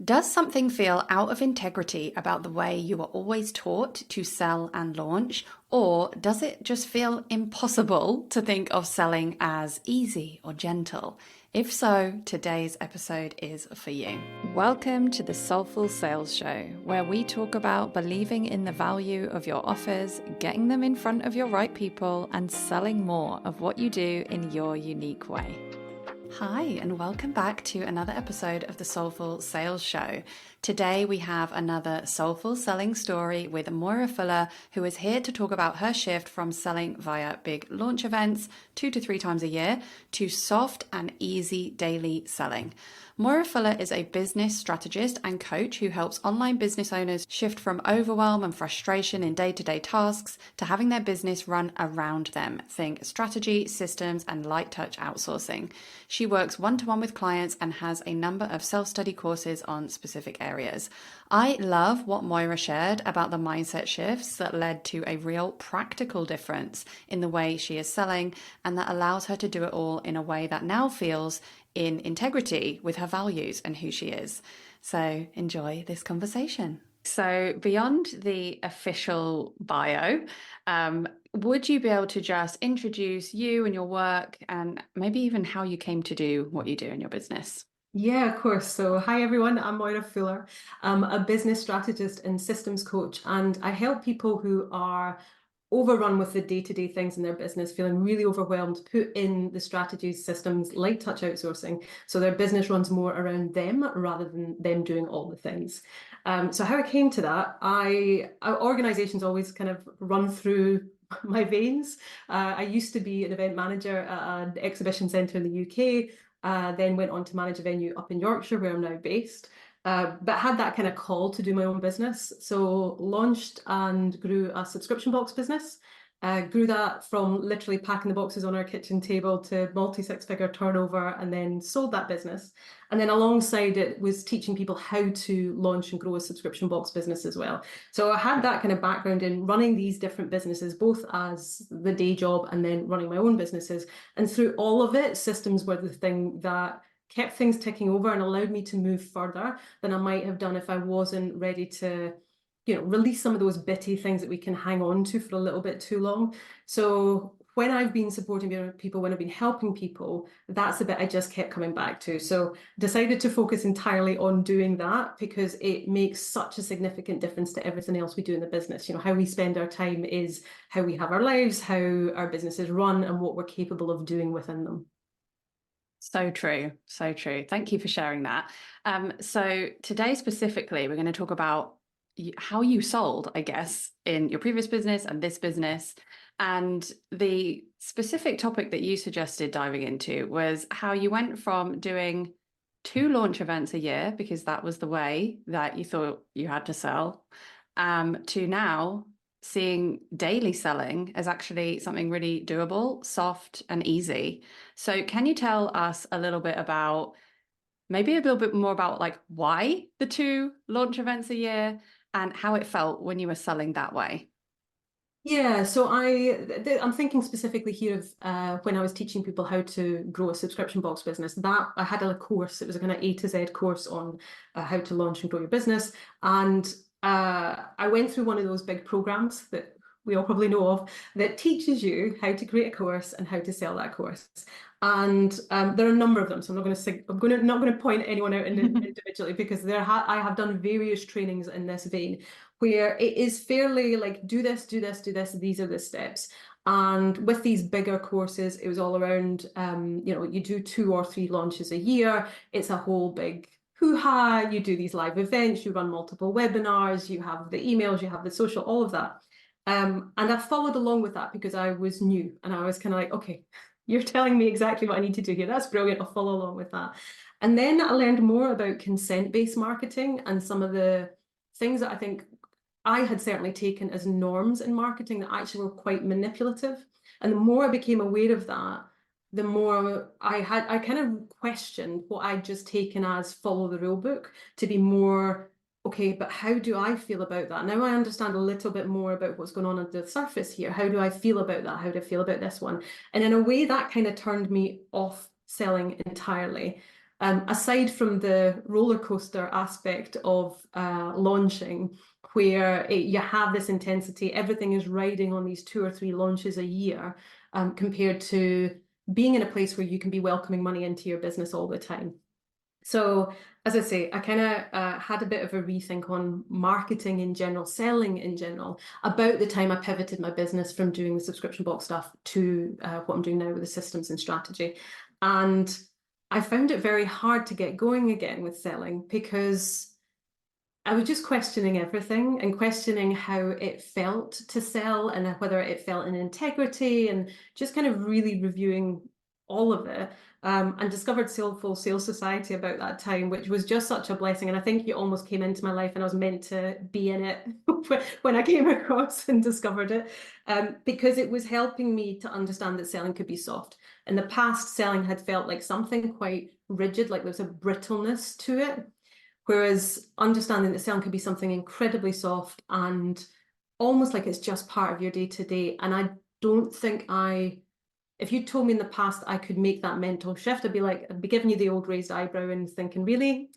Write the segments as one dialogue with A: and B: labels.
A: Does something feel out of integrity about the way you were always taught to sell and launch, or does it just feel impossible to think of selling as easy or gentle? If so, today's episode is for you. Welcome to the Soulful Sales Show, where we talk about believing in the value of your offers, getting them in front of your right people, and selling more of what you do in your unique way. Hi, and welcome back to another episode of the Soulful Sales Show. Today we have another soulful selling story with Moira Fuller, who is here to talk about her shift from selling via big launch events 2 to 3 times a year to soft and easy daily selling. Moira Fuller is a business strategist and coach who helps online business owners shift from overwhelm and frustration in day-to-day tasks to having their business run around them. Think strategy, systems, and light touch outsourcing. She works one-to-one with clients and has a number of self-study courses on specific areas. I love what Moira shared about the mindset shifts that led to a real practical difference in the way she is selling, and that allows her to do it all in a way that now feels in integrity with her values and who she is. So enjoy this conversation. So beyond the official bio, would you be able to just introduce you and your work and maybe even how you came to do what you do in your business?
B: Yeah, of course. So, hi everyone, I'm Moira Fuller. I'm a business strategist and systems coach, and I help people who are overrun with the day-to-day things in their business, feeling really overwhelmed, put in the strategies, systems, light touch outsourcing, so their business runs more around them rather than them doing all the things. So how I came to that, our organizations always kind of run through my veins. I used to be an event manager at an exhibition centre in the UK, then went on to manage a venue up in Yorkshire where I'm now based. But had that kind of call to do my own business. So launched and grew a subscription box business. Grew that from literally packing the boxes on our kitchen table to multi-six-figure turnover, and then sold that business. And then alongside it was teaching people how to launch and grow a subscription box business as well. So I had that kind of background in running these different businesses, both as the day job and then running my own businesses. And through all of it, systems were the thing that kept things ticking over and allowed me to move further than I might have done if I wasn't ready to, release some of those bitty things that we can hang on to for a little bit too long. So when I've been supporting people, when I've been helping people, that's the bit I just kept coming back to. So decided to focus entirely on doing that because it makes such a significant difference to everything else we do in the business. How we spend our time is how we have our lives, how our businesses run, and what we're capable of doing within them.
A: So true. So true. Thank you for sharing that. So today specifically, we're going to talk about how you sold, I guess, in your previous business and this business. And the specific topic that you suggested diving into was how you went from doing 2 launch events a year, because that was the way that you thought you had to sell, to now seeing daily selling as actually something really doable, soft, and easy. So can you tell us a little bit about, maybe a little bit more about like why the 2 launch events a year and how it felt when you were selling that way?
B: Yeah, so I'm thinking specifically here of when I was teaching people how to grow a subscription box business. That I had a course. It was a kind of A to Z course on how to launch and grow your business, and I went through one of those big programs that we all probably know of that teaches you how to create a course and how to sell that course. And there are a number of them, so not going to point anyone out individually because I have done various trainings in this vein where it is fairly like do this, do this, do this. These are the steps. And with these bigger courses, it was all around, you do 2 or 3 launches a year. It's a whole big hoo-ha. You do these live events, you run multiple webinars, you have the emails, you have the social, all of that. And I followed along with that because I was new and I was kind of like, okay, you're telling me exactly what I need to do here. That's brilliant. I'll follow along with that. And then I learned more about consent-based marketing and some of the things that I think I had certainly taken as norms in marketing that actually were quite manipulative. And the more I became aware of that, the more I kind of questioned what I'd just taken as follow the rule book to be more, okay, but how do I feel about that? Now I understand a little bit more about what's going on under the surface here. How do I feel about that? How do I feel about this one? And in a way that kind of turned me off selling entirely. Aside from the roller coaster aspect of launching, where you have this intensity, everything is riding on these 2 or 3 launches a year, compared to being in a place where you can be welcoming money into your business all the time. So, as I say, I kind of had a bit of a rethink on marketing in general, selling in general, about the time I pivoted my business from doing the subscription box stuff to what I'm doing now with the systems and strategy. And I found it very hard to get going again with selling because I was just questioning everything and questioning how it felt to sell and whether it felt in integrity, and just kind of really reviewing all of it. And discovered Soulful Sales Society about that time, which was just such a blessing. And I think it almost came into my life and I was meant to be in it when I came across and discovered it, because it was helping me to understand that selling could be soft. In the past, selling had felt like something quite rigid, like there was a brittleness to it. Whereas understanding that selling could be something incredibly soft and almost like it's just part of your day to day. And I don't think if you told me in the past I could make that mental shift, I'd be giving you the old raised eyebrow and thinking, really?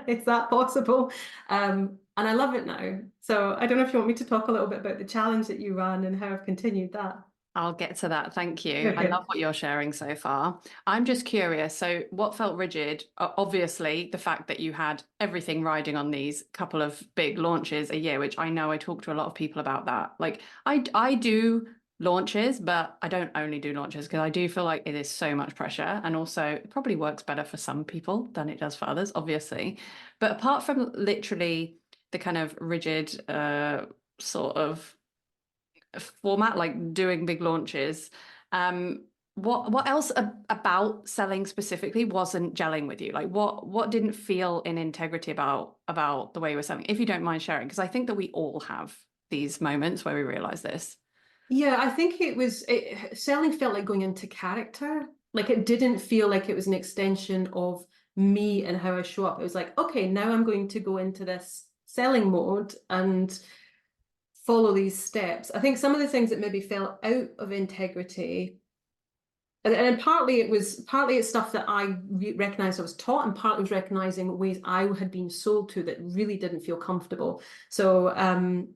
B: Is that possible? And I love it now. So I don't know if you want me to talk a little bit about the challenge that you ran and how I've continued that.
A: I'll get to that. Thank you. I
B: Okay.
A: love what you're sharing so far. I'm just curious. So, what felt rigid? Obviously, the fact that you had everything riding on these couple of big launches a year, which I know I talk to a lot of people about that. Like, I do launches, but I don't only do launches because I do feel like it is so much pressure. And also, it probably works better for some people than it does for others, obviously. But apart from literally the kind of rigid, sort of format, like doing big launches. What else about selling specifically wasn't gelling with you? Like what didn't feel in integrity about the way we're selling? If you don't mind sharing, because I think that we all have these moments where we realize this.
B: Yeah, I think selling felt like going into character. Like it didn't feel like it was an extension of me and how I show up. It was like, okay, now I'm going to go into this selling mode and follow these steps. I think some of the things that maybe fell out of integrity, and partly it's stuff that I recognized I was taught, and partly was recognizing ways I had been sold to that really didn't feel comfortable. So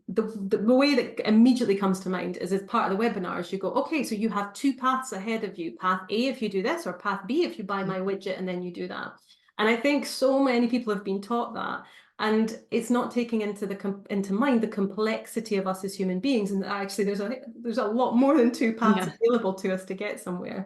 B: the way that immediately comes to mind is, as part of the webinars, you go, okay, so you have 2 paths ahead of you. Path A if you do this, or path B if you buy my widget and then you do that. And I think so many people have been taught that. And it's not taking into mind the complexity of us as human beings, and actually there's a lot more than 2 paths
A: Yeah.
B: available to us to get somewhere.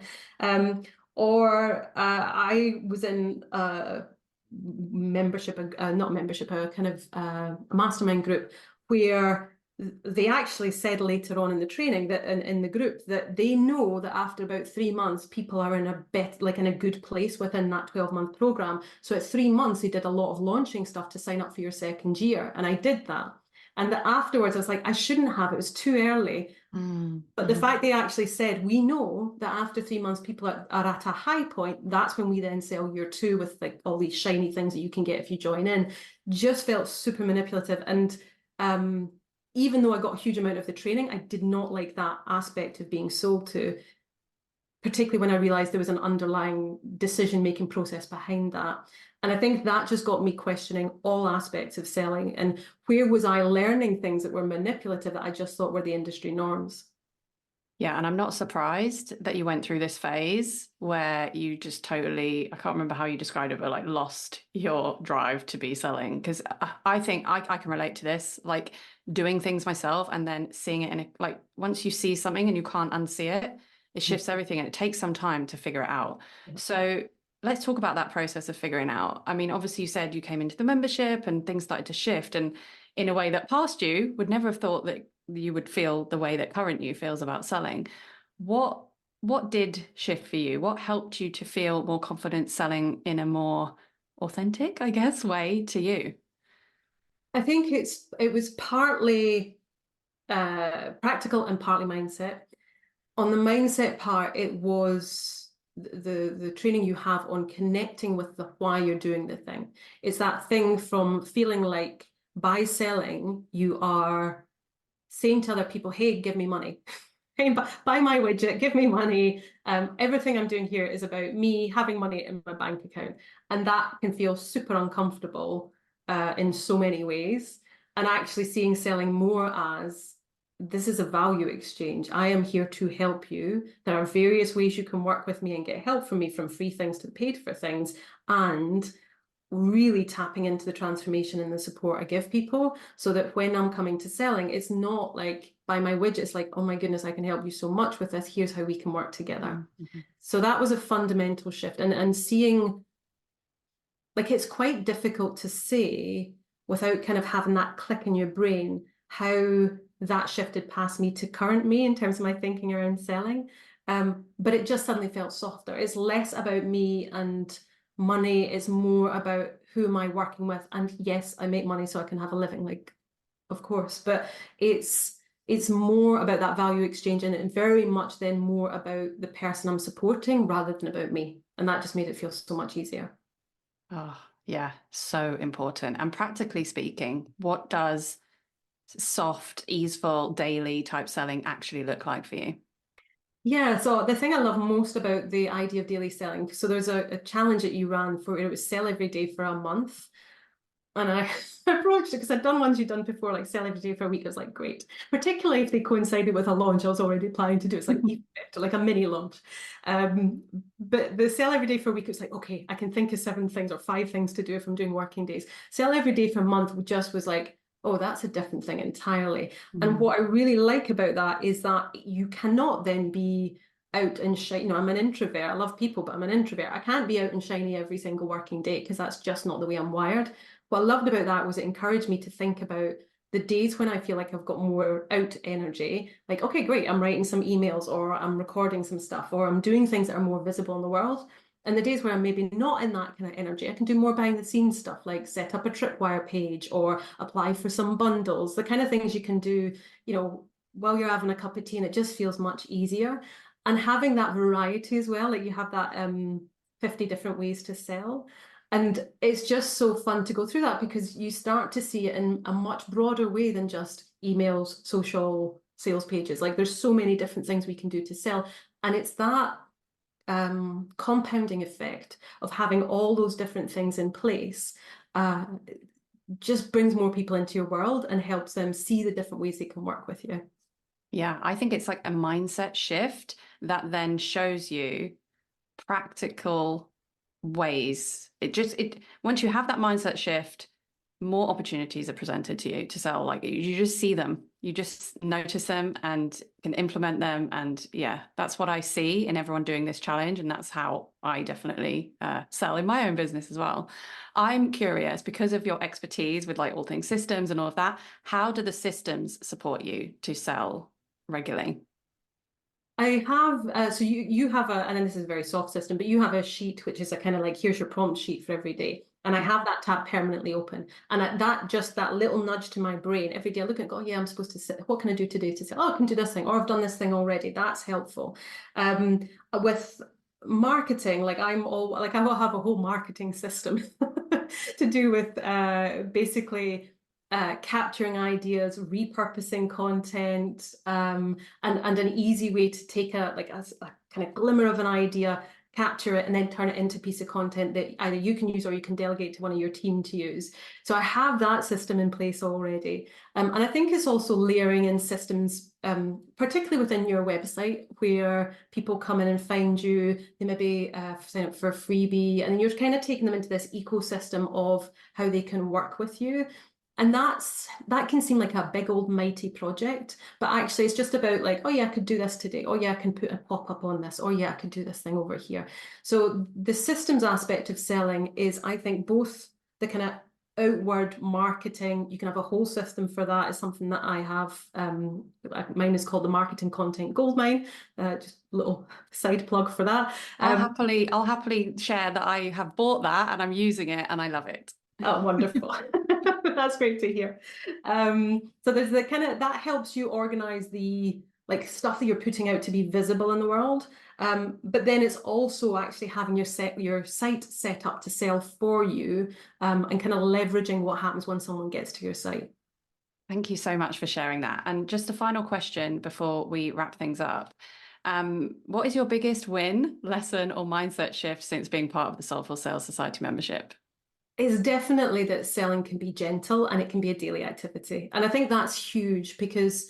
B: Or I was in a membership, not membership, a kind of a mastermind group where they actually said later on in the training that in the group that they know that after about 3 months, people are in in a good place within that 12-month program. So at 3 months, they did a lot of launching stuff to sign up for your second year. And I did that. And that afterwards, I was like, I shouldn't have, it was too early. But the fact they actually said, we know that after 3 months, people are at a high point, that's when we then sell year 2 with like all these shiny things that you can get if you join in, just felt super manipulative. And even though I got a huge amount of the training, I did not like that aspect of being sold to, particularly when I realized there was an underlying decision-making process behind that. And I think that just got me questioning all aspects of selling, and where was I learning things that were manipulative that I just thought were the industry norms.
A: Yeah, and I'm not surprised that you went through this phase where you just totally, I can't remember how you described it, but like lost your drive to be selling. Because I think I can relate to this, like doing things myself and then seeing it in like once you see something and you can't unsee it, it shifts everything and it takes some time to figure it out. So let's talk about that process of figuring out. I mean, obviously you said you came into the membership and things started to shift, and in a way that past you would never have thought that you would feel the way that current you feels about selling. What did shift for you? What helped you to feel more confident selling in a more authentic, I guess, way to you?
B: I think it was partly practical and partly mindset. On the mindset part, it was the training you have on connecting with the why you're doing the thing. It's that thing from feeling like by selling, you are saying to other people, hey, give me money. Buy my widget, give me money. Everything I'm doing here is about me having money in my bank account. And that can feel super uncomfortable in so many ways. And actually seeing selling more as this is a value exchange. I am here to help you. There are various ways you can work with me and get help from me, from free things to paid for things. And really tapping into the transformation and the support I give people, so that when I'm coming to selling, it's not like buy my widget. It's like, oh my goodness, I can help you so much with this. Here's how we can work together.
A: Mm-hmm.
B: So that was a fundamental shift. And seeing, like, it's quite difficult to say without kind of having that click in your brain how that shifted past me to current me in terms of my thinking around selling. But it just suddenly felt softer. It's less about me and money. It's more about who am I working with. And yes, I make money so I can have a living, like, of course. But it's more about that value exchange, and very much then more about the person I'm supporting rather than about me. And that just made it feel so much easier.
A: Oh, yeah, so important. And practically speaking, what does soft, easeful, daily type selling actually look like for you?
B: Yeah, so the thing I love most about the idea of daily selling, so there's a challenge that you ran for, it was sell every day for a month. And I approached it because I'd done ones you'd done before, like sell every day for a week. I was like, great. Particularly if they coincided with a launch I was already planning to do. It's like like a mini launch. But the sell every day for a week, it was like, okay, I can think of 7 things or 5 things to do if I'm doing working days. Sell every day for a month just was like, oh, that's a different thing entirely. And what I really like about that is that you cannot then be out and shiny. You know, I'm an introvert. I love people, but I'm an introvert. I can't be out and shiny every single working day because that's just not the way I'm wired. What I loved about that was it encouraged me to think about the days when I feel like I've got more out energy. Like, okay, great, I'm writing some emails, or I'm recording some stuff, or I'm doing things that are more visible in the world. And the days where I'm maybe not in that kind of energy, I can do more behind the scenes stuff, like set up a tripwire page or apply for some bundles, the kind of things you can do, you know, while you're having a cup of tea, and it just feels much easier. And having that variety as well, like you have that 50 different ways to sell. And it's just so fun to go through that because you start to see it in a much broader way than just emails, social, sales pages. Like there's so many different things we can do to sell. And it's that compounding effect of having all those different things in place just brings more people into your world and helps them see the different ways they can work with you.
A: Yeah, I think it's like a mindset shift that then shows you practical ways. It once you have that mindset shift, more opportunities are presented to you to sell. Like you just see them, you just notice them and can implement them. And yeah, that's what I see in everyone doing this challenge. And that's how I definitely sell in my own business as well. I'm curious, because of your expertise with like all things systems and all of that, how do the systems support you to sell regularly?
B: I have, so you have and then this is a very soft system, but you have a sheet, which is a kind of like, here's your prompt sheet for every day. And I have that tab permanently open. And that little nudge to my brain every day, I look at it and go, oh, yeah, I'm supposed to sit. What can I do today to say, oh, I can do this thing, or I've done this thing already. That's helpful. With marketing, like I will have a whole marketing system to do with basically capturing ideas, repurposing content, and an easy way to take a kind of glimmer of an idea, capture it, and then turn it into a piece of content that either you can use or you can delegate to one of your team to use. So I have that system in place already. And I think it's also layering in systems, particularly within your website, where people come in and find you, they maybe sign up for a freebie, and then you're kind of taking them into this ecosystem of how they can work with you. And that can seem like a big old mighty project, but actually it's just about like, oh yeah, I could do this today. Oh yeah, I can put a pop-up on this. Oh yeah, I could do this thing over here. So the systems aspect of selling is, I think, both the kind of outward marketing. You can have a whole system for that. Is something that I have. Mine is called the Marketing Content Goldmine. Just a little side plug for that.
A: I'll happily share that I have bought that and I'm using it and I love it.
B: Oh, wonderful. That's great to hear. So there's the kind of, that helps you organize the like stuff that you're putting out to be visible in the world. But then it's also actually having your site set up to sell for you, and kind of leveraging what happens when someone gets to your site.
A: Thank you so much for sharing that. And just a final question before we wrap things up. What is your biggest win, lesson, or mindset shift since being part of the Soulful Sales Society membership?
B: It's definitely that selling can be gentle and it can be a daily activity. And I think that's huge because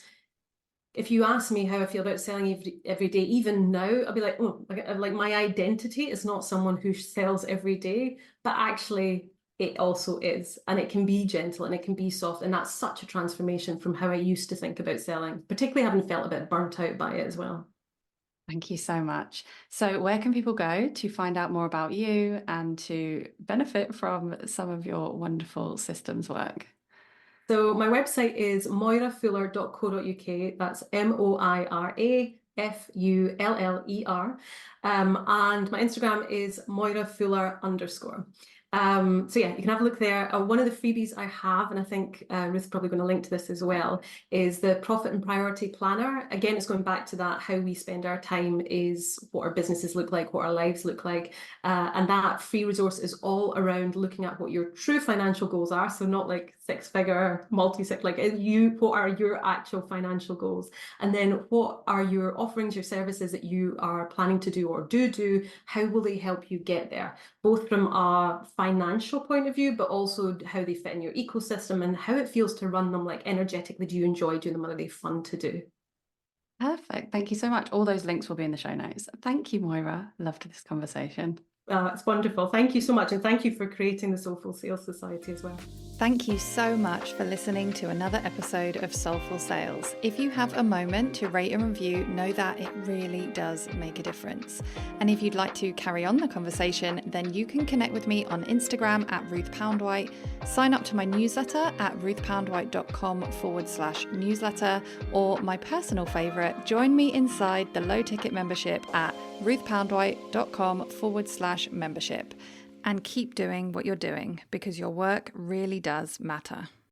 B: if you ask me how I feel about selling every day, even now, I'll be like, oh, like my identity is not someone who sells every day, but actually it also is. And it can be gentle and it can be soft. And that's such a transformation from how I used to think about selling, particularly having felt a bit burnt out by it as well.
A: Thank you so much. So, where can people go to find out more about you and to benefit from some of your wonderful systems work?
B: So my website is moirafuller.co.uk. That's MoiraFuller. And my Instagram is moirafuller_. So yeah, you can have a look there. One of the freebies I have, and I think Ruth's probably going to link to this as well, is the Profit and Priority Planner. Again, it's going back to that how we spend our time is what our businesses look like, what our lives look like. And that free resource is all around looking at what your true financial goals are. So not like six-figure, multi-six, like what are your actual financial goals? And then what are your offerings, your services that you are planning to do or do? How will they help you get there? Both from a financial point of view, but also how they fit in your ecosystem and how it feels to run them. Like energetically, do you enjoy doing them? Are they fun to do?
A: Perfect. Thank you so much. All those links will be in the show notes. Thank you, Moira. Loved this conversation.
B: It's wonderful. Thank you so much. And thank you for creating the Soulful Sales Society as well.
A: Thank you so much for listening to another episode of Soulful Sales. If you have a moment to rate and review, know that it really does make a difference. And if you'd like to carry on the conversation, then you can connect with me on Instagram at Ruth Poundwhite, sign up to my newsletter at ruthpoundwhite.com/newsletter, or my personal favourite, join me inside the low ticket membership at ruthpoundwhite.com/membership. And keep doing what you're doing because your work really does matter.